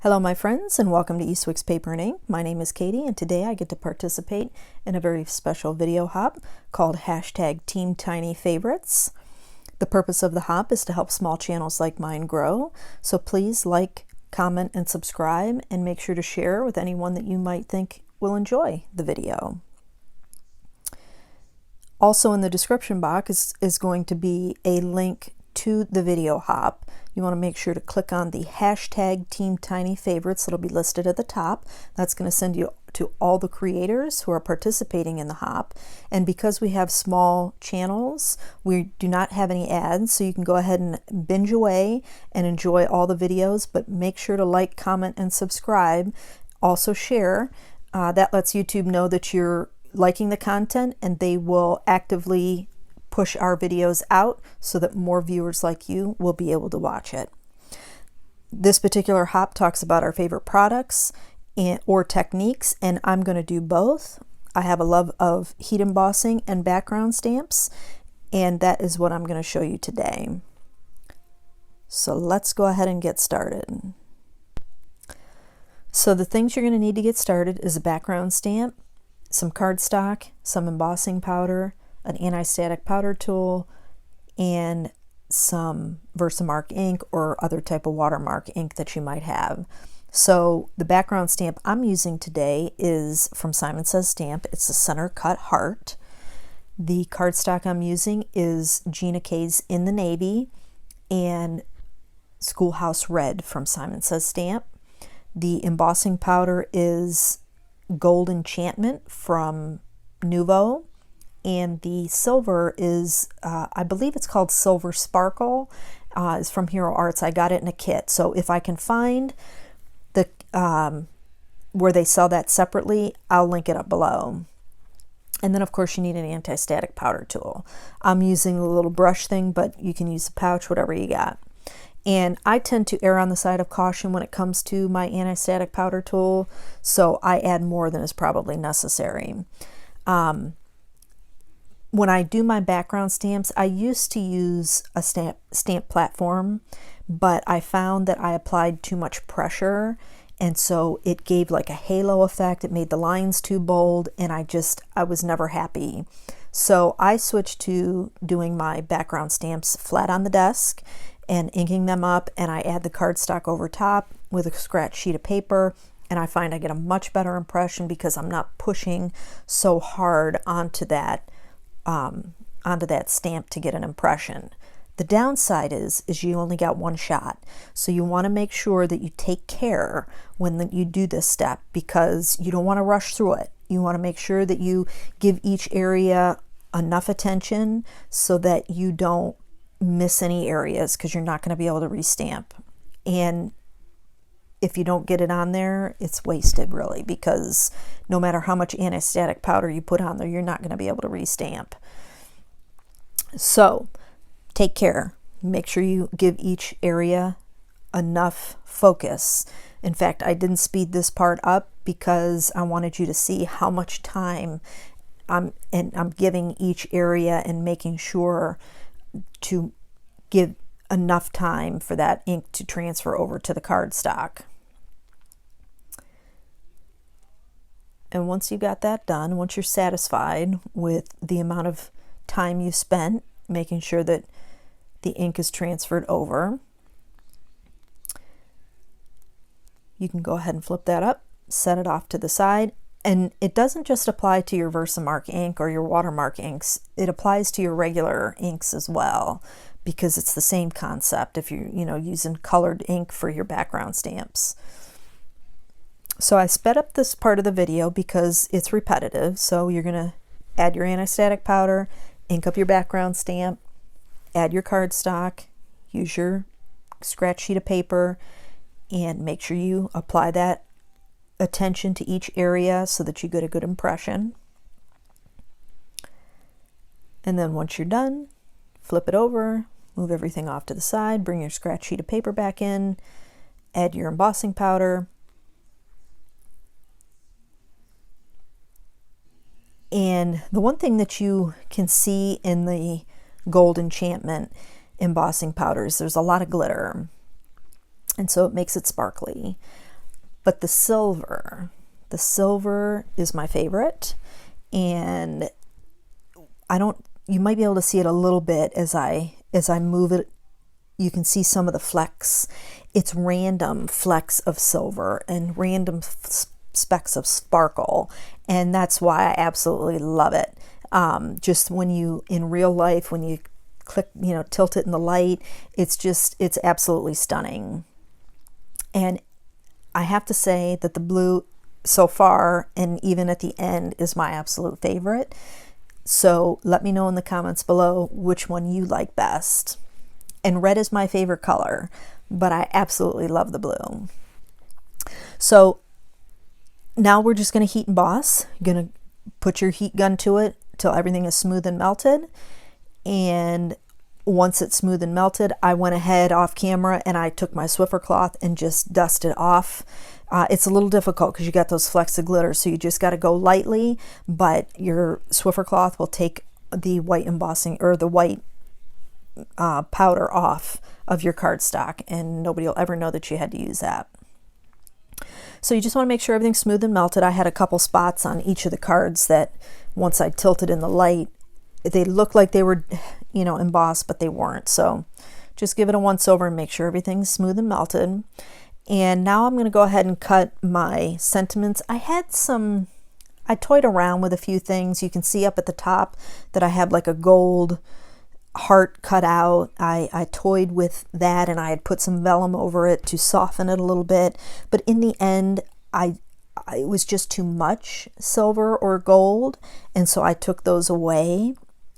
Hello my friends, and welcome to Eastwick's Paper and Ink. My name is Katie, and today I get to participate in a very special video hop called #TeamTinyFavorites. The purpose of the hop is to help small channels like mine grow, so please like, comment, and subscribe, and make sure to share with anyone that you might think will enjoy the video. Also in the description box is going to be a link to the video hop. You want to make sure to click on the #TeamTinyFavorites. It'll be listed at the top. That's going to send you to all the creators who are participating in the hop. And because we have small channels, we do not have any ads, so you can go ahead and binge away and enjoy all the videos, but make sure to like, comment, and subscribe. Also share. That lets YouTube know that you're liking the content, and they will actively push our videos out so that more viewers like you will be able to watch it. This particular hop talks about our favorite products or techniques, and I'm going to do both. I have a love of heat embossing and background stamps, and that is what I'm going to show you today. So let's go ahead and get started. So the things you're going to need to get started is a background stamp, some cardstock, some embossing powder, an anti-static powder tool, and some Versamark ink or other type of watermark ink that you might have. So the background stamp I'm using today is from Simon Says Stamp. It's a center cut heart. The cardstock I'm using is Gina K's In the Navy and Schoolhouse Red from Simon Says Stamp. The embossing powder is Gold Enchantment from Nuvo. And the silver is, I believe it's called Silver Sparkle, is from Hero Arts. I got it in a kit. So if I can find the where they sell that separately, I'll link it up below. And then of course you need an anti-static powder tool. I'm using the little brush thing, but you can use a pouch, whatever you got. And I tend to err on the side of caution when it comes to my anti-static powder tool, so I add more than is probably necessary. When I do my background stamps, I used to use a stamp platform, but I found that I applied too much pressure, and so it gave like a halo effect. It made the lines too bold, and I was never happy. So I switched to doing my background stamps flat on the desk and inking them up, and I add the cardstock over top with a scratch sheet of paper, and I find I get a much better impression because I'm not pushing so hard onto that stamp to get an impression. The downside is you only got one shot, so you want to make sure that you take care when you do this step, because you don't want to rush through it. You want to make sure that you give each area enough attention so that you don't miss any areas, because you're not going to be able to restamp. And if you don't get it on there, it's wasted really, because no matter how much anti-static powder you put on there, you're not going to be able to restamp. So take care. Make sure you give each area enough focus. In fact, I didn't speed this part up because I wanted you to see how much time I'm giving each area and making sure to give enough time for that ink to transfer over to the cardstock. And once you got that done, once you're satisfied with the amount of time you spent making sure that the ink is transferred over, you can go ahead and flip that up, set it off to the side. And it doesn't just apply to your Versamark ink or your watermark inks, it applies to your regular inks as well, because it's the same concept if you're using colored ink for your background stamps. So I sped up this part of the video because it's repetitive. So you're going to add your anti-static powder, ink up your background stamp, add your cardstock, use your scratch sheet of paper, and make sure you apply that attention to each area so that you get a good impression. And then once you're done, flip it over, move everything off to the side, bring your scratch sheet of paper back in, add your embossing powder, and the one thing that you can see in the Gold Enchantment embossing powders, there's a lot of glitter, and so it makes it sparkly. But the silver is my favorite, and you might be able to see it a little bit as I move it. You can see some of the flecks. It's random flecks of silver and random specks of sparkle, and that's why I absolutely love it. Just when you, in real life, when you click, tilt it in the light, it's absolutely stunning. And I have to say that the blue so far, and even at the end, is my absolute favorite. So let me know in the comments below which one you like best. And red is my favorite color, but I absolutely love the blue. So now we're just going to heat emboss. You're going to put your heat gun to it till everything is smooth and melted. And once it's smooth and melted, I went ahead off camera and I took my Swiffer cloth and just dusted off. It's a little difficult because you got those flecks of glitter, so you just got to go lightly, but your Swiffer cloth will take the white embossing or the white powder off of your cardstock, and nobody will ever know that you had to use that. So you just want to make sure everything's smooth and melted. I had a couple spots on each of the cards that once I tilted in the light, they looked like they were, embossed, but they weren't. So just give it a once over and make sure everything's smooth and melted. And now I'm going to go ahead and cut my sentiments. I toyed around with a few things. You can see up at the top that I have like a gold heart cut out. I toyed with that, and I had put some vellum over it to soften it a little bit. But in the end, it was just too much silver or gold, and so I took those away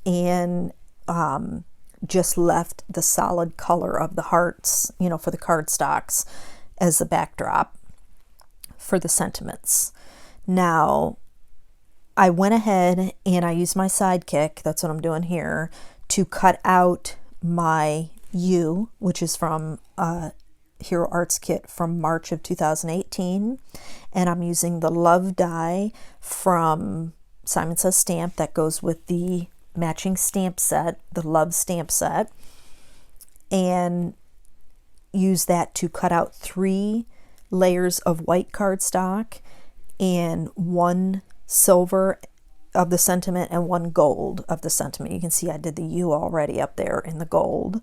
and just left the solid color of the hearts, for the cardstocks as the backdrop for the sentiments. Now, I went ahead and I used my Sidekick, that's what I'm doing here, to cut out my U, which is from Hero Arts kit from March of 2018. And I'm using the Love die from Simon Says Stamp that goes with the matching stamp set, the Love stamp set, and use that to cut out 3 layers of white cardstock and 1 silver of the sentiment and 1 gold of the sentiment. You can see I did the U already up there in the gold.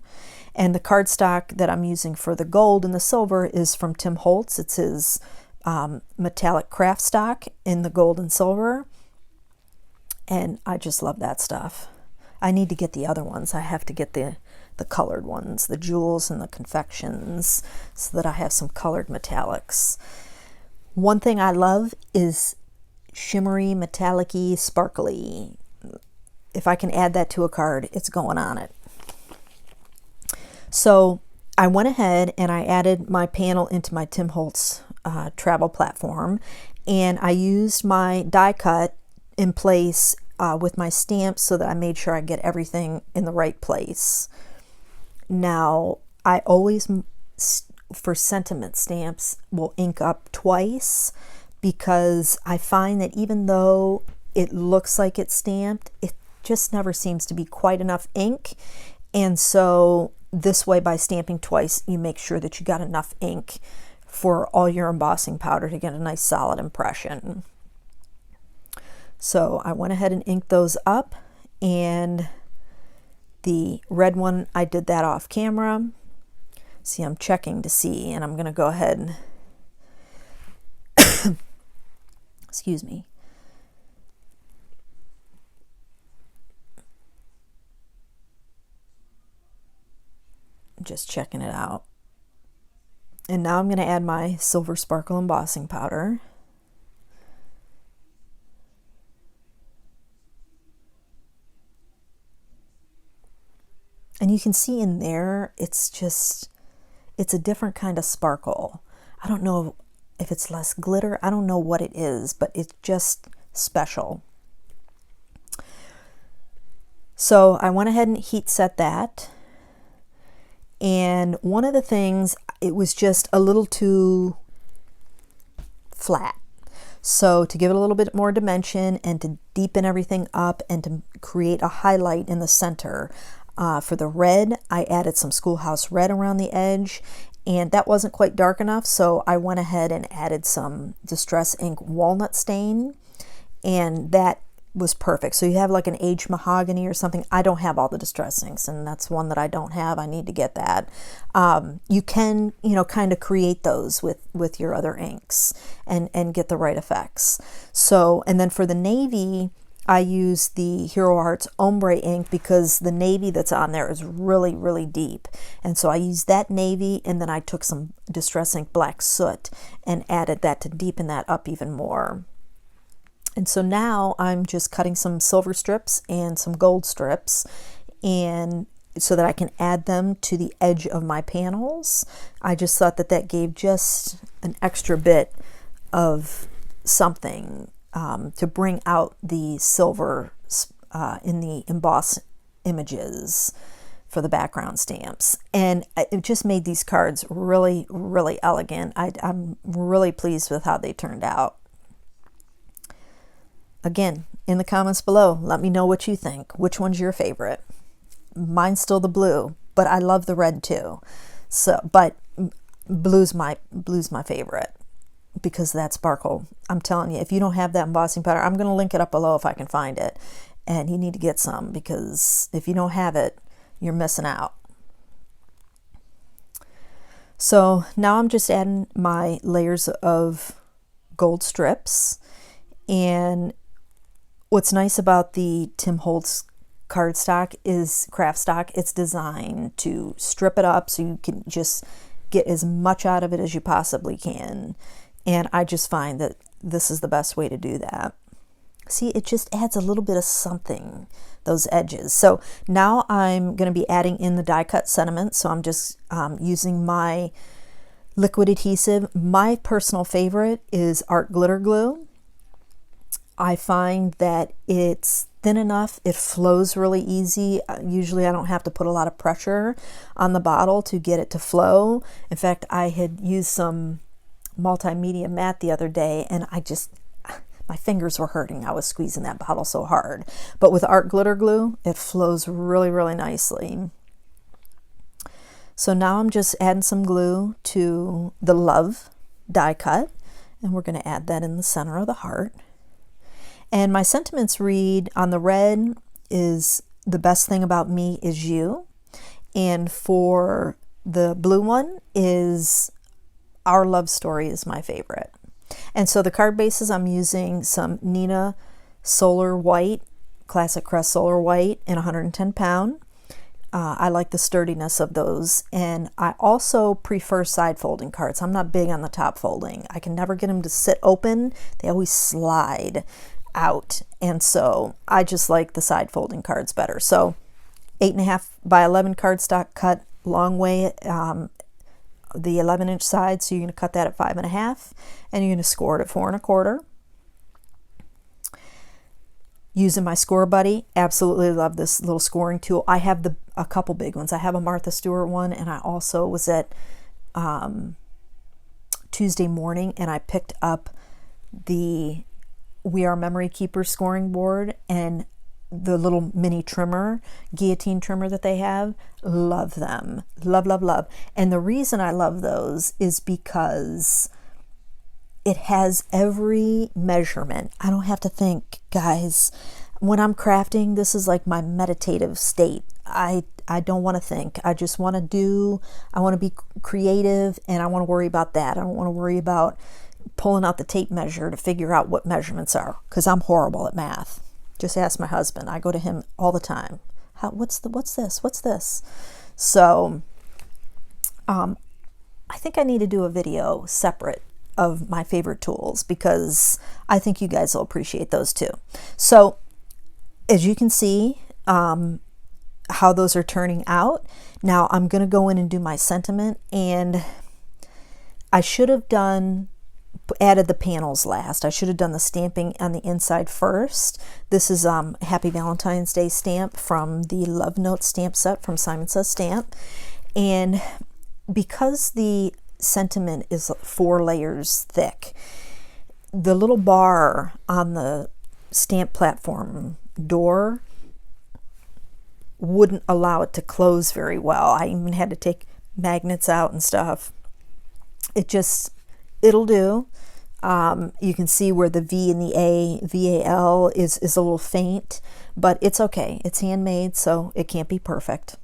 And the cardstock that I'm using for the gold and the silver is from Tim Holtz. It's his metallic craft stock in the gold and silver. And I just love that stuff. I need to get the other ones. I have to get the colored ones, the jewels and the confections, so that I have some colored metallics. One thing I love is shimmery, metallic-y, sparkly. If I can add that to a card, it's going on it. So I went ahead and I added my panel into my Tim Holtz travel platform, and I used my die cut in place with my stamps so that I made sure I get everything in the right place. Now, I always, for sentiment stamps, will ink up twice, because I find that even though it looks like it's stamped, it just never seems to be quite enough ink. And so this way, by stamping twice, you make sure that you got enough ink for all your embossing powder to get a nice solid impression. So I went ahead and inked those up, and the red one, I did that off camera. See, I'm checking to see, and I'm going to go ahead and excuse me. Just checking it out. And now I'm going to add my Silver Sparkle embossing powder. And you can see in there, it's a different kind of sparkle. I don't know if it's less glitter. I don't know what it is, but it's just special. So I went ahead and heat set that. And one of the things, it was just a little too flat. So to give it a little bit more dimension and to deepen everything up and to create a highlight in the center, for the red, I added some Schoolhouse Red around the edge, and that wasn't quite dark enough, so I went ahead and added some Distress Ink Walnut Stain, and that was perfect. So you have like an aged mahogany or something. I don't have all the Distress Inks, and that's one that I don't have. I need to get that. You can, you know, kind of create those with your other inks and get the right effects. So, and then for the navy, I use the Hero Arts Ombre ink because the navy that's on there is really, really deep. And so I used that navy, and then I took some Distress Ink Black Soot and added that to deepen that up even more. And so now I'm just cutting some silver strips and some gold strips, and so that I can add them to the edge of my panels. I just thought that that gave just an extra bit of something to bring out the silver in the embossed images for the background stamps. And it just made these cards really, really elegant. I'm really pleased with how they turned out. Again, in the comments below, let me know what you think. Which one's your favorite? Mine's still the blue, but I love the red too. So, but blue's my favorite because that sparkle. I'm telling you, if you don't have that embossing powder, I'm going to link it up below if I can find it. And you need to get some, because if you don't have it, you're missing out. So now I'm just adding my layers of gold strips. And what's nice about the Tim Holtz cardstock is craft stock. It's designed to strip it up so you can just get as much out of it as you possibly can. And I just find that this is the best way to do that. See, it just adds a little bit of something, those edges. So now I'm going to be adding in the die cut sediment. So I'm just using my liquid adhesive. My personal favorite is Art Glitter Glue. I find that it's thin enough, it flows really easy. Usually I don't have to put a lot of pressure on the bottle to get it to flow. In fact, I had used some multimedia matte the other day, and my fingers were hurting. I was squeezing that bottle so hard. But with Art Glitter Glue, it flows really, really nicely. So now I'm just adding some glue to the Love die cut, and we're going to add that in the center of the heart. And my sentiments read on the red is the best thing about me is you. And for the blue one is Our Love Story is my favorite. And so the card bases, I'm using some Neenah Solar White, Classic Crest Solar White in 110 pound. I like the sturdiness of those. And I also prefer side folding cards. I'm not big on the top folding. I can never get them to sit open. They always slide out, and so I just like the side folding cards better. So 8.5 by 11 cardstock cut long way, the 11-inch side, so you're going to cut that at 5.5, and you're going to score it at 4 1/4. Using my Score Buddy, absolutely love this little scoring tool. I have a couple big ones. I have a Martha Stewart one, and I also was at Tuesday morning, and I picked up the We Are Memory Keeper scoring board and the little mini trimmer, guillotine trimmer that they have. Love them. Love, love, love. And the reason I love those is because it has every measurement. I don't have to think, guys. When I'm crafting, this is like my meditative state. I don't want to think. I just want to do. I want to be creative, and I want to worry about that. I don't want to worry about pulling out the tape measure to figure out what measurements are, because I'm horrible at math. Just ask my husband. I go to him all the time. What's this? So I think I need to do a video separate of my favorite tools, because I think you guys will appreciate those too. So as you can see how those are turning out. Now I'm going to go in and do my sentiment, and I should have added the panels last. I should have done the stamping on the inside first. This is Happy Valentine's Day stamp from the Love Note stamp set from Simon Says Stamp. And because the sentiment is 4 layers thick, the little bar on the stamp platform door wouldn't allow it to close very well. I even had to take magnets out and stuff. it'll do. You can see where the V and the A, VAL is a little faint, but it's okay. It's handmade, so it can't be perfect.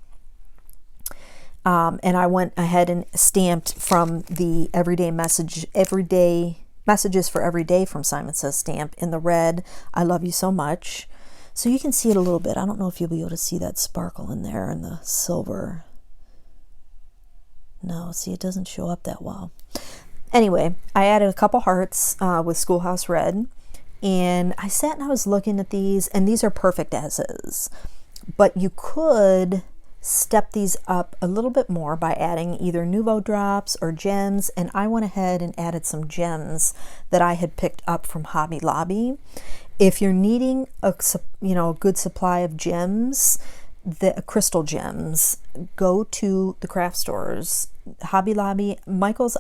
And I went ahead and stamped from the everyday messages for every day from Simon Says stamp in the red. I love you so much. So you can see it a little bit. I don't know if you'll be able to see that sparkle in there and the silver. No, see, it doesn't show up that well. Anyway, I added a couple hearts with Schoolhouse Red, and I sat and I was looking at these, and these are perfect as is. But you could step these up a little bit more by adding either Nouveau drops or gems, and I went ahead and added some gems that I had picked up from Hobby Lobby. If you're needing a good supply of gems, the crystal gems, go to the craft stores. Hobby Lobby, Michael's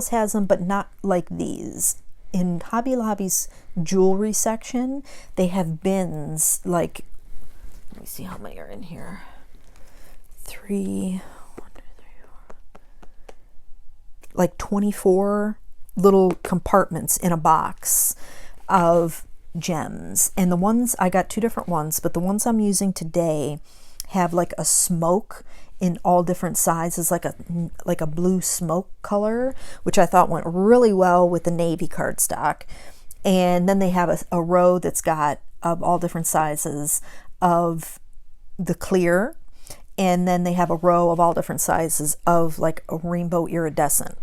has them, but not like these. In Hobby Lobby's jewelry section, they have bins like, let me see how many are in here. 3, 1, 2, 3, 4, like 24 little compartments in a box of gems. And the ones, I got 2 different ones, but the ones I'm using today have like a smoke in all different sizes, like a blue smoke color, which I thought went really well with the navy cardstock. And then they have a row that's got of all different sizes of the clear, and then they have a row of all different sizes of like a rainbow iridescent.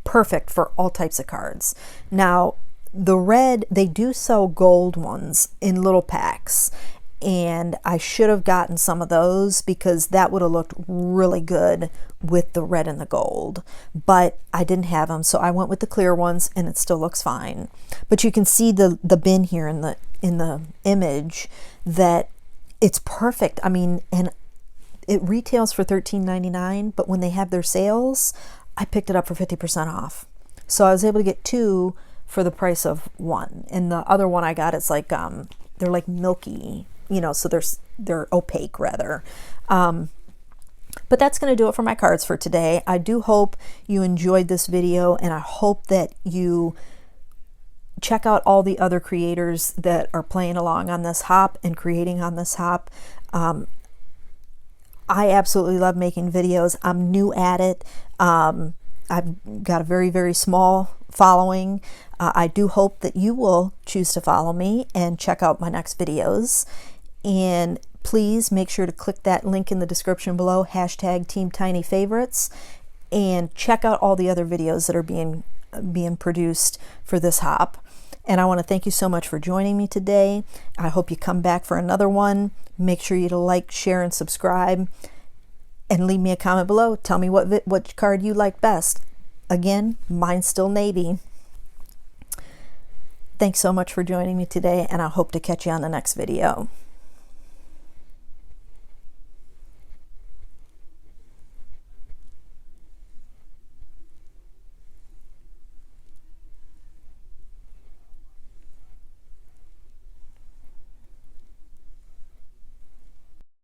Perfect for all types of cards. Now the red, they do sell gold ones in little packs, and I should have gotten some of those because that would have looked really good with the red and the gold, but I didn't have them, so I went with the clear ones, and it still looks fine. But you can see the bin here in the image that it's perfect. I mean, and it retails for $13.99, but when they have their sales, I picked it up for 50% off. So I was able to get 2 for the price of 1. And the other one I got, it's like they're like milky, so they're opaque rather. But that's going to do it for my cards for today. I do hope you enjoyed this video, and I hope that you check out all the other creators that are playing along on this hop and creating on this hop. I absolutely love making videos. I'm new at it. I've got a very, very small following. I do hope that you will choose to follow me and check out my next videos. And please make sure to click that link in the description below, #TeamTinyFavorites, and check out all the other videos that are being produced for this hop. And I want to thank you so much for joining me today. I hope you come back for another one. Make sure you to like, share, and subscribe, and leave me a comment below. Tell me what card you like best. Again, mine's still navy. Thanks so much for joining me today, and I hope to catch you on the next video.